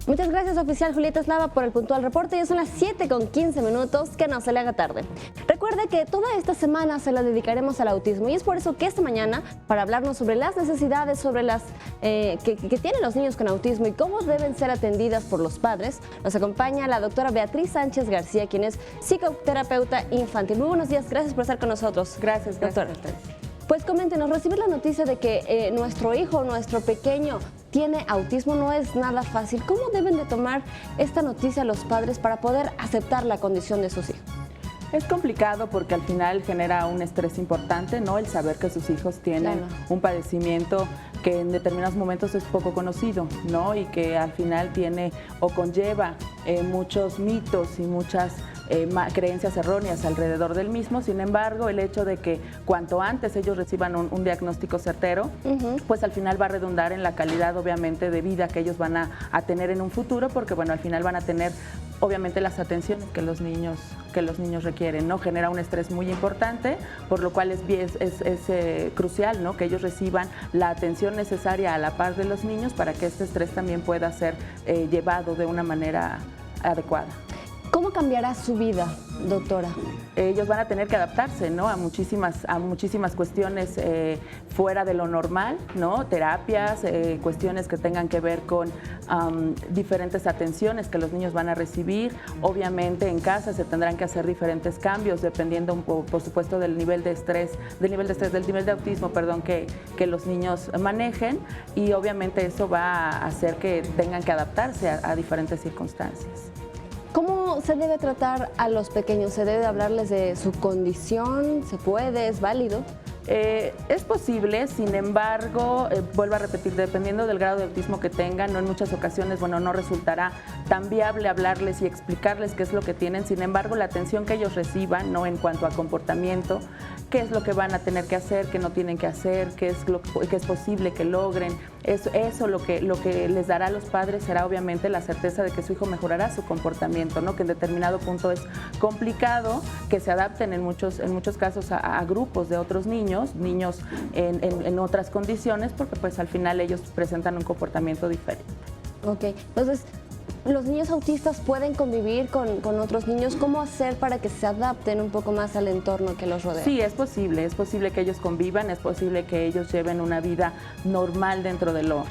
Muchas gracias, oficial Julieta Eslava, por el puntual reporte. Ya son las 7:15, que no se le haga tarde. Recuerde que toda esta semana se la dedicaremos al autismo y es por eso que esta mañana, para hablarnos sobre las necesidades sobre las que tienen los niños con autismo y cómo deben ser atendidas por los padres, nos acompaña la doctora Beatriz Sánchez García, quien es psicoterapeuta infantil. Muy buenos días, gracias por estar con nosotros. Gracias, doctora. Gracias. Pues coméntenos, recibir la noticia de que nuestro hijo, nuestro pequeño, tiene autismo no es nada fácil. ¿Cómo deben de tomar esta noticia los padres para poder aceptar la condición de sus hijos? Es complicado porque al final genera un estrés importante, ¿no? El saber que sus hijos tienen un padecimiento que en determinados momentos es poco conocido, ¿no? Y que al final tiene o conlleva muchos mitos y muchas creencias erróneas alrededor del mismo. Sin embargo, el hecho de que cuanto antes ellos reciban un diagnóstico certero, pues al final va a redundar en la calidad, obviamente, de vida que ellos van a tener en un futuro, porque bueno, al final van a tener obviamente las atenciones que los niños requieren, ¿no? Genera un estrés muy importante, por lo cual es crucial, ¿no? Que ellos reciban la atención necesaria a la par de los niños para que este estrés también pueda ser llevado de una manera adecuada. ¿Cómo cambiará su vida, doctora? Ellos van a tener que adaptarse, ¿no? a muchísimas cuestiones fuera de lo normal, ¿no? Terapias, cuestiones que tengan que ver con diferentes atenciones que los niños van a recibir. Obviamente en casa se tendrán que hacer diferentes cambios dependiendo, por supuesto, del nivel de autismo, perdón, que los niños manejen, y obviamente eso va a hacer que tengan que adaptarse a diferentes circunstancias. ¿Cómo se debe tratar a los pequeños? ¿Se debe hablarles de su condición? ¿Se puede? ¿Es válido? Es posible, sin embargo, vuelvo a repetir, dependiendo del grado de autismo que tengan, no en muchas ocasiones, bueno, no resultará tan viable hablarles y explicarles qué es lo que tienen. Sin embargo, la atención que ellos reciban, ¿no? En cuanto a comportamiento, qué es lo que van a tener que hacer, qué no tienen que hacer, qué es posible que logren. Eso lo que les dará a los padres será obviamente la certeza de que su hijo mejorará su comportamiento, ¿no? Que en determinado punto es complicado que se adapten en muchos casos a grupos de otros niños en otras condiciones, porque pues al final ellos presentan un comportamiento diferente. Ok, entonces, ¿los niños autistas pueden convivir con otros niños? ¿Cómo hacer para que se adapten un poco más al entorno que los rodea? Sí, es posible que ellos convivan, es posible que ellos lleven una vida normal dentro de lo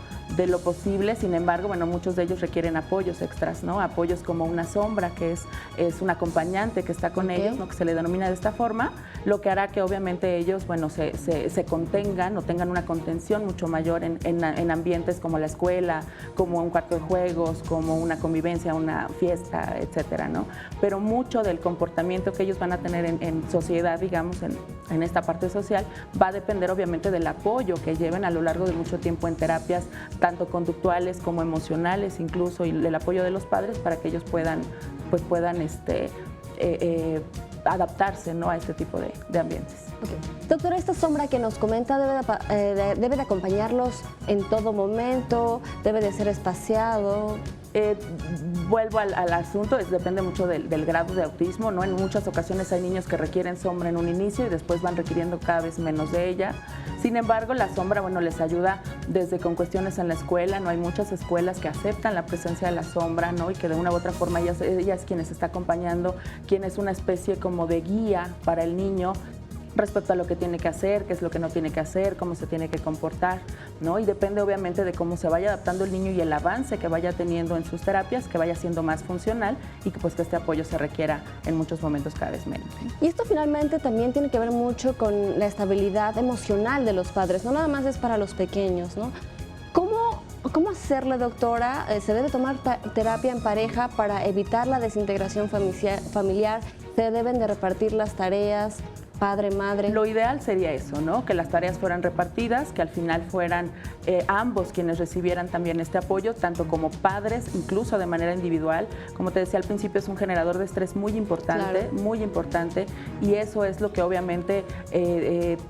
posible. Sin embargo, bueno, muchos de ellos requieren apoyos extras, ¿no? Apoyos como una sombra, que es un acompañante que está con ellos, ¿no? Que se le denomina de esta forma, lo que hará que obviamente ellos, bueno, se contengan o tengan una contención mucho mayor en ambientes como la escuela, como un cuarto de juegos, como una convivencia, una fiesta, etcétera, ¿no? Pero mucho del comportamiento que ellos van a tener en sociedad, digamos, en esta parte social, va a depender obviamente del apoyo que lleven a lo largo de mucho tiempo en terapias, tanto conductuales como emocionales, incluso, y el apoyo de los padres para que ellos puedan adaptarse, ¿no? A este tipo de ambientes. Okay. Doctora, esta sombra que nos comenta debe de acompañarlos en todo momento, debe de ser espaciado. Vuelvo al asunto, depende mucho del grado de autismo, ¿no? En muchas ocasiones hay niños que requieren sombra en un inicio y después van requiriendo cada vez menos de ella. Sin embargo, la sombra, bueno, les ayuda desde con cuestiones en la escuela, ¿no? Hay muchas escuelas que aceptan la presencia de la sombra, ¿no? Y que de una u otra forma ella es quien les está acompañando, quien es una especie como de guía para el niño respecto a lo que tiene que hacer, qué es lo que no tiene que hacer, cómo se tiene que comportar, ¿no? Y depende obviamente de cómo se vaya adaptando el niño y el avance que vaya teniendo en sus terapias, que vaya siendo más funcional y que pues que este apoyo se requiera en muchos momentos cada vez menos. Y esto finalmente también tiene que ver mucho con la estabilidad emocional de los padres, no nada más es para los pequeños, ¿no? ¿Cómo hacerle, doctora? ¿Se debe tomar terapia en pareja para evitar la desintegración familiar? ¿Se deben de repartir las tareas? Padre, madre. Lo ideal sería eso, ¿no? Que las tareas fueran repartidas, que al final fueran ambos quienes recibieran también este apoyo, tanto como padres, incluso de manera individual. Como te decía al principio, es un generador de estrés muy importante, muy importante, y eso es lo que obviamente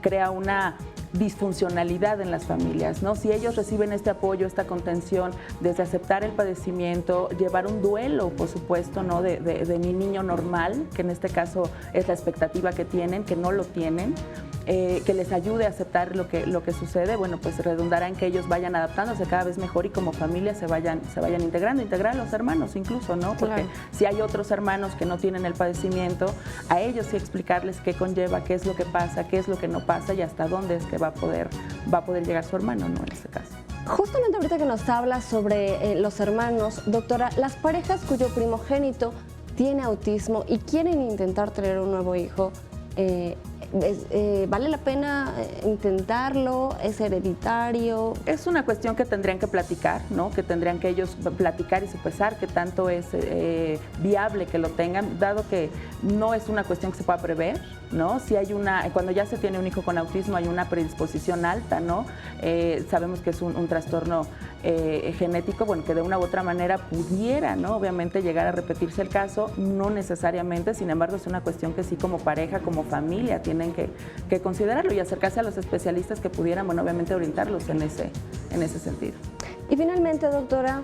crea una disfuncionalidad en las familias, ¿no? Si ellos reciben este apoyo, esta contención, desde aceptar el padecimiento, llevar un duelo, por supuesto, ¿no? de mi niño normal, que en este caso es la expectativa que tienen, que no lo tienen, que les ayude a aceptar lo que sucede, bueno, pues redundará en que ellos vayan adaptándose cada vez mejor y como familia se vayan integrando, integrar a los hermanos incluso, ¿no? Porque Claro. si hay otros hermanos que no tienen el padecimiento, a ellos sí explicarles qué conlleva, qué es lo que pasa, qué es lo que no pasa y hasta dónde es que va a poder llegar su hermano, ¿no? En este caso. Justamente ahorita que nos habla sobre los hermanos, doctora, las parejas cuyo primogénito tiene autismo y quieren intentar tener un nuevo hijo, ¿vale la pena intentarlo? ¿Es hereditario? Es una cuestión que tendrían que platicar, ¿no? Que tendrían que ellos platicar y sopesar qué tanto es viable que lo tengan, dado que no es una cuestión que se pueda prever, ¿no? Si hay cuando ya se tiene un hijo con autismo hay una predisposición alta, ¿no? Sabemos que es un trastorno genético, bueno, que de una u otra manera pudiera, ¿no? Obviamente llegar a repetirse el caso, no necesariamente, sin embargo es una cuestión que sí como pareja, como familia tienen que considerarlo y acercarse a los especialistas que pudieran, bueno, obviamente orientarlos en ese sentido. Y finalmente, doctora,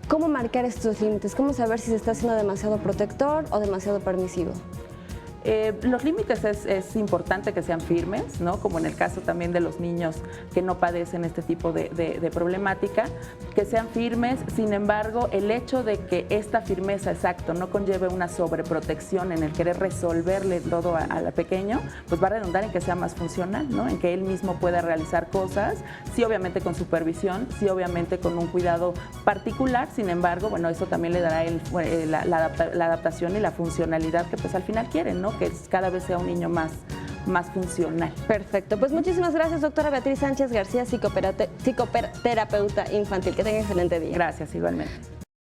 ¿cómo marcar estos límites? ¿Cómo saber si se está siendo demasiado protector o demasiado permisivo? Los límites es importante que sean firmes, ¿no? Como en el caso también de los niños que no padecen este tipo de problemática, que sean firmes. Sin embargo, el hecho de que esta firmeza, exacto, no conlleve una sobreprotección en el querer resolverle todo al pequeño, pues va a redundar en que sea más funcional, ¿no? En que él mismo pueda realizar cosas, sí obviamente con supervisión, sí obviamente con un cuidado particular. Sin embargo, bueno, eso también le dará la adaptación y la funcionalidad que pues al final quieren, ¿no? Que cada vez sea un niño más funcional. Perfecto. Pues muchísimas gracias, doctora Beatriz Sánchez García, psicoterapeuta infantil. Que tenga excelente día. Gracias, igualmente.